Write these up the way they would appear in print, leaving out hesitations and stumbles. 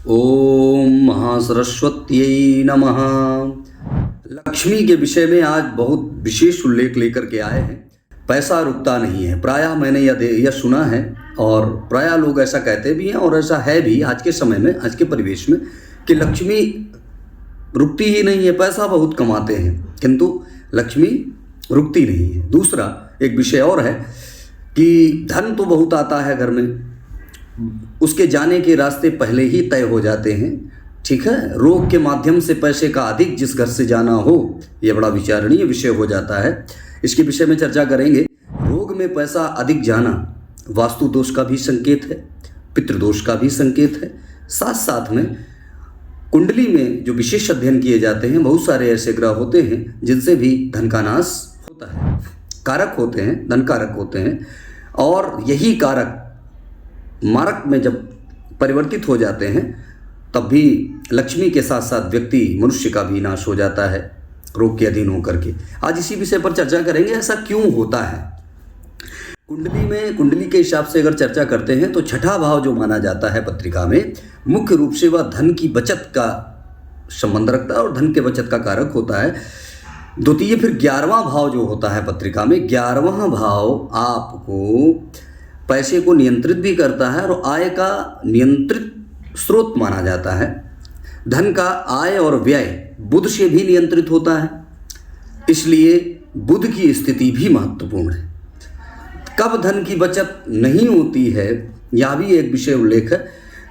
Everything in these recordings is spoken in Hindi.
ओम महासरस्वत्यै नमः। लक्ष्मी के विषय में आज बहुत विशेष उल्लेख लेकर के आए हैं। पैसा रुकता नहीं है। प्रायः मैंने यह सुना है और प्रायः लोग ऐसा कहते भी हैं और ऐसा है भी आज के समय में, आज के परिवेश में, कि लक्ष्मी रुकती ही नहीं है। पैसा बहुत कमाते हैं किंतु लक्ष्मी रुकती नहीं है। दूसरा एक विषय और है कि धन तो बहुत आता है घर में, उसके जाने के रास्ते पहले ही तय हो जाते हैं। ठीक है, रोग के माध्यम से पैसे का अधिक जिस घर से जाना हो, यह बड़ा विचारणीय विषय हो जाता है। इसके विषय में चर्चा करेंगे। रोग में पैसा अधिक जाना वास्तु दोष का भी संकेत है, पितृदोष का भी संकेत है। साथ साथ में कुंडली में जो विशेष अध्ययन किए जाते हैं, बहुत सारे ऐसे ग्रह होते हैं जिनसे भी धन का नाश होता है, कारक होते हैं, धन कारक होते हैं। और यही कारक मारक में जब परिवर्तित हो जाते हैं तब भी लक्ष्मी के साथ साथ व्यक्ति मनुष्य का भी नाश हो जाता है रोग के अधीन होकर के। आज इसी विषय पर चर्चा करेंगे, ऐसा क्यों होता है। कुंडली के हिसाब से अगर चर्चा करते हैं तो छठा भाव जो माना जाता है पत्रिका में, मुख्य रूप से वह धन की बचत का संबंध रखता है और धन के बचत का कारक होता है। द्वितीय फिर 11वां भाव जो होता है पत्रिका में, 11वां भाव आपको पैसे को नियंत्रित भी करता है और आय का नियंत्रित स्रोत माना जाता है। धन का आय और व्यय बुध से भी नियंत्रित होता है, इसलिए बुध की स्थिति भी महत्वपूर्ण है। कब धन की बचत नहीं होती है, यह भी एक विषय उल्लेख है।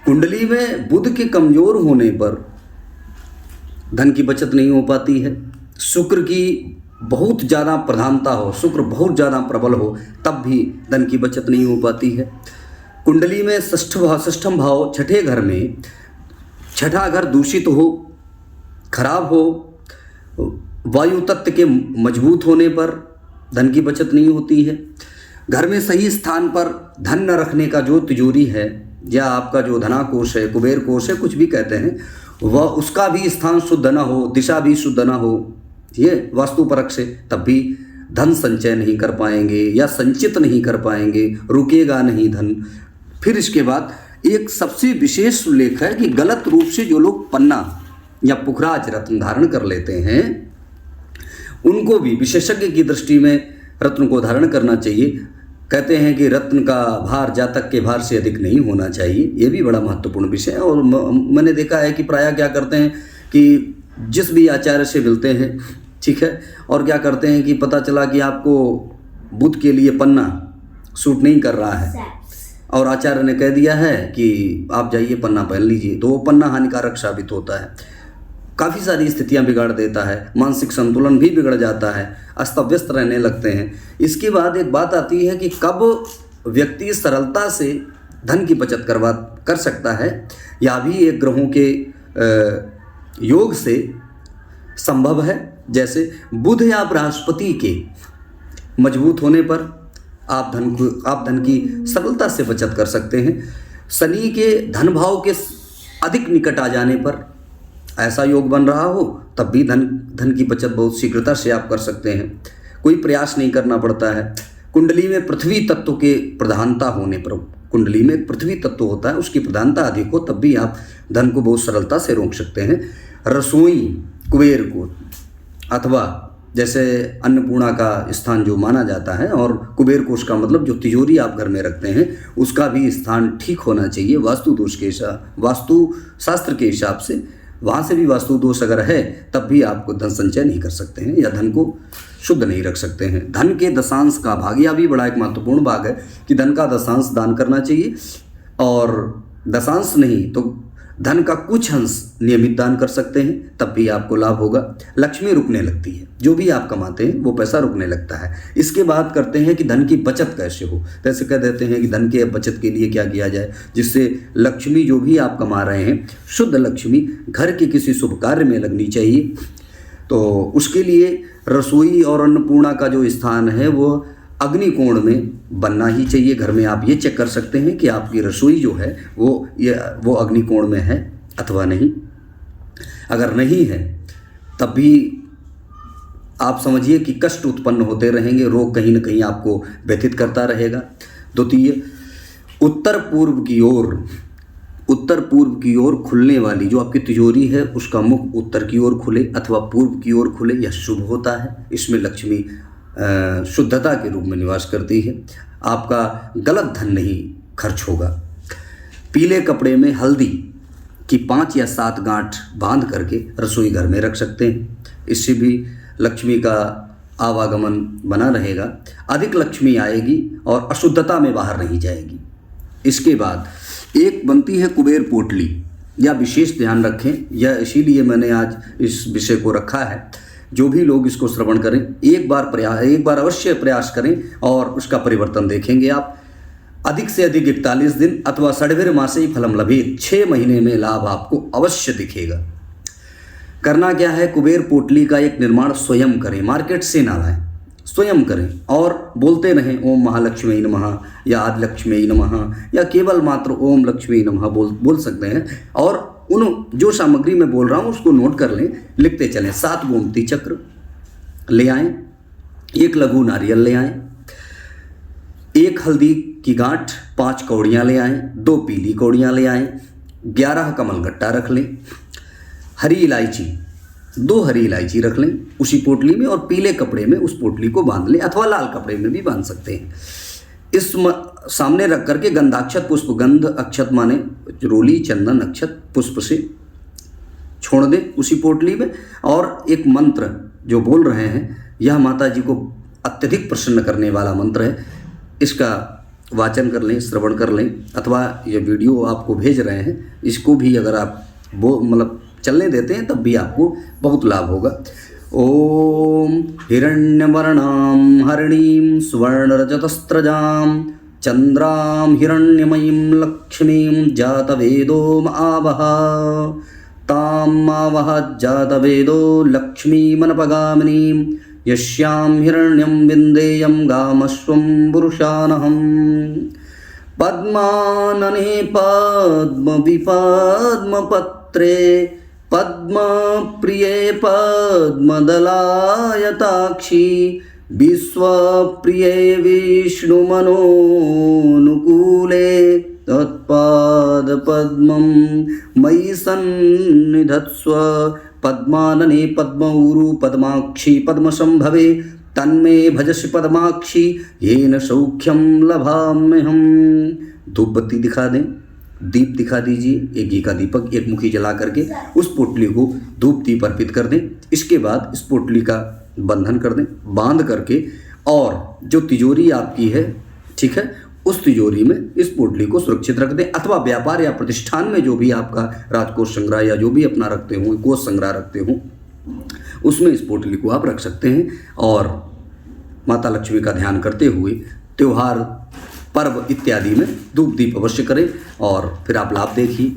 कुंडली में बुध के कमजोर होने पर धन की बचत नहीं हो पाती है। शुक्र की बहुत ज़्यादा प्रधानता हो, शुक्र बहुत ज़्यादा प्रबल हो, तब भी धन की बचत नहीं हो पाती है। कुंडली में षष्ठम भाव छठे घर में, छठा घर दूषित हो, खराब हो, वायु तत्व के मजबूत होने पर धन की बचत नहीं होती है। घर में सही स्थान पर धन न रखने का जो तिजोरी है या आपका जो धनाकोश है, कुबेर कोश है, कुछ भी कहते हैं, वह उसका भी स्थान शुद्ध न हो, दिशा भी शुद्ध न हो, ये वास्तु परख से, तब भी धन संचय नहीं कर पाएंगे या संचित नहीं कर पाएंगे, रुकेगा नहीं धन। फिर इसके बाद एक सबसे विशेष उल्लेख है कि गलत रूप से जो लोग पन्ना या पुखराज रत्न धारण कर लेते हैं, उनको भी विशेषज्ञ की दृष्टि में रत्न को धारण करना चाहिए। कहते हैं कि रत्न का भार जातक के भार से अधिक नहीं होना चाहिए। ये भी बड़ा महत्वपूर्ण विषय है। और मैंने देखा है कि प्रायः क्या करते हैं कि जिस भी आचार्य से मिलते हैं, ठीक है, और क्या करते हैं कि पता चला कि आपको बुध के लिए पन्ना सूट नहीं कर रहा है और आचार्य ने कह दिया है कि आप जाइए पन्ना पहन लीजिए, तो वो पन्ना हानिकारक साबित होता है, काफ़ी सारी स्थितियां बिगाड़ देता है, मानसिक संतुलन भी बिगड़ जाता है, अस्त व्यस्त रहने लगते हैं। इसके बाद एक बात आती है कि कब व्यक्ति सरलता से धन की बचत कर सकता है, या भी एक ग्रहों के योग से संभव है। जैसे बुध या बृहस्पति के मजबूत होने पर आप धन की सरलता से बचत कर सकते हैं। शनि के धन भाव के अधिक निकट आ जाने पर ऐसा योग बन रहा हो, तब भी धन की बचत बहुत शीघ्रता से आप कर सकते हैं, कोई प्रयास नहीं करना पड़ता है। कुंडली में पृथ्वी तत्व के प्रधानता होने पर, कुंडली में एक पृथ्वी तत्व होता है, उसकी प्रधानता अधिक हो, तब भी आप धन को बहुत सरलता से रोक सकते हैं। रसोई कुबेर को, अथवा जैसे अन्नपूर्णा का स्थान जो माना जाता है, और कुबेर कोश का मतलब जो तिजोरी आप घर में रखते हैं, उसका भी स्थान ठीक होना चाहिए वास्तु दोष के हिसाब, वास्तु शास्त्र के हिसाब से। वहाँ से भी वास्तु दोष अगर है तब भी आपको धन संचय नहीं कर सकते हैं या धन को शुद्ध नहीं रख सकते हैं। धन के दशांश का भाग, यह भी बड़ा एक महत्वपूर्ण भाग है कि धन का दशांश दान करना चाहिए, और दशांश नहीं तो धन का कुछ अंश नियमित दान कर सकते हैं, तब भी आपको लाभ होगा। लक्ष्मी रुकने लगती है, जो भी आप कमाते हैं वो पैसा रुकने लगता है। इसके बाद करते हैं कि धन की बचत कैसे हो। जैसे कह देते हैं कि धन के बचत के लिए क्या किया जाए, जिससे लक्ष्मी जो भी आप कमा रहे हैं, शुद्ध लक्ष्मी घर के किसी शुभ कार्य में लगनी चाहिए। तो उसके लिए रसोई और अन्नपूर्णा का जो स्थान है वो अग्निकोण में बनना ही चाहिए। घर में आप ये चेक कर सकते हैं कि आपकी रसोई जो है वो अग्निकोण में है अथवा नहीं। अगर नहीं है तब भी आप समझिए कि कष्ट उत्पन्न होते रहेंगे, रोग कहीं न कहीं आपको व्यथित करता रहेगा। द्वितीय, उत्तर पूर्व की ओर उत्तर पूर्व की ओर खुलने वाली जो आपकी तिजोरी है उसका मुख उत्तर की ओर खुले अथवा पूर्व की ओर खुले, यह शुभ होता है। इसमें लक्ष्मी शुद्धता के रूप में निवास करती है। आपका गलत धन नहीं खर्च होगा। पीले कपड़े में हल्दी की 5 या 7 गांठ बांध करके रसोई घर में रख सकते हैं। इससे भी लक्ष्मी का आवागमन बना रहेगा, अधिक लक्ष्मी आएगी और अशुद्धता में बाहर नहीं जाएगी। इसके बाद एक बनती है कुबेर पोटली, या विशेष ध्यान रखें, यह इसीलिए मैंने आज इस विषय को रखा है। जो भी लोग इसको श्रवण करें, एक बार अवश्य प्रयास करें और उसका परिवर्तन देखेंगे आप। अधिक से अधिक 41 दिन अथवा षड्भिर मासे फलम लभेत, 6 महीने में लाभ आपको अवश्य दिखेगा। करना क्या है, कुबेर पोटली का एक निर्माण स्वयं करें, मार्केट से ना लाएं, स्वयं करें और बोलते रहें ओम महालक्ष्मी नमः या आदिलक्ष्मी नमः या केवल मात्र ओम लक्ष्मी नमः बोल सकते हैं। और उन जो सामग्री मैं बोल रहा हूँ उसको नोट कर लें, लिखते चलें। 7 गोमती चक्र ले आएं, 1 लघु नारियल ले आएं, 1 हल्दी की गांठ, 5 कौड़ियाँ ले आएं, 2 पीली कौड़ियाँ ले आएं, 11 कमलगट्टा रख लें, हरी इलायची 2 हरी इलायची रख लें उसी पोटली में और पीले कपड़े में उस पोटली को बांध लें अथवा लाल कपड़े में भी बांध सकते हैं। इस सामने रख करके गंधाक्षत पुष्प, गंध अक्षत माने रोली, चंदन, अक्षत, पुष्प से छोड़ दें उसी पोटली में। और एक मंत्र जो बोल रहे हैं, यह माता जी को अत्यधिक प्रसन्न करने वाला मंत्र है। इसका वाचन कर लें, श्रवण कर लें, अथवा ये वीडियो आपको भेज रहे हैं, इसको भी अगर आप मतलब चलने देते हैं तब भी आपको बहुत लाभ होगा। ओम हिरण्यवर्णां हरिणीं सुवर्णरजतस्रजां चंद्रां हिरण्यमयीं लक्ष्मीं जातवेदो आवह तां आवह जातवेदो लक्ष्मीमनपगामिनीं यस्यां हिरण्यं विन्देयं गामस्वं पुरुषानहम्। पद्मानने पद्मविपद्मपत्रे पद्मप्रिये पद्मदलायताक्षी विश्वप्रिये विष्णुमनोनुकूले तत्पादपद्मं मयि सन्निधत्स्व। पद्मानने पद्मौरु पद्माक्षी पद्मसंभवे तन्मे भजसि पद्माक्षी येन सौख्यम लभाम्यहम्। धूप बत्ती दिखा दें, दीप दिखा दीजिए, एक घी का दीपक, एक मुखी जला करके उस पोटली को धूप दीप अर्पित कर दें। इसके बाद इस पोटली का बंधन कर दें, बांध करके, और जो तिजोरी आपकी है, ठीक है, उस तिजोरी में इस पोटली को सुरक्षित रख दें। अथवा व्यापार या प्रतिष्ठान में जो भी आपका राजकोष संग्रह या जो भी अपना रखते हो, कोष संग्रह रखते हो, उसमें इस पोटली को आप रख सकते हैं। और माता लक्ष्मी का ध्यान करते हुए त्यौहार, पर्व इत्यादि में धूप दीप अवश्य करें और फिर आप लाभ देखिए।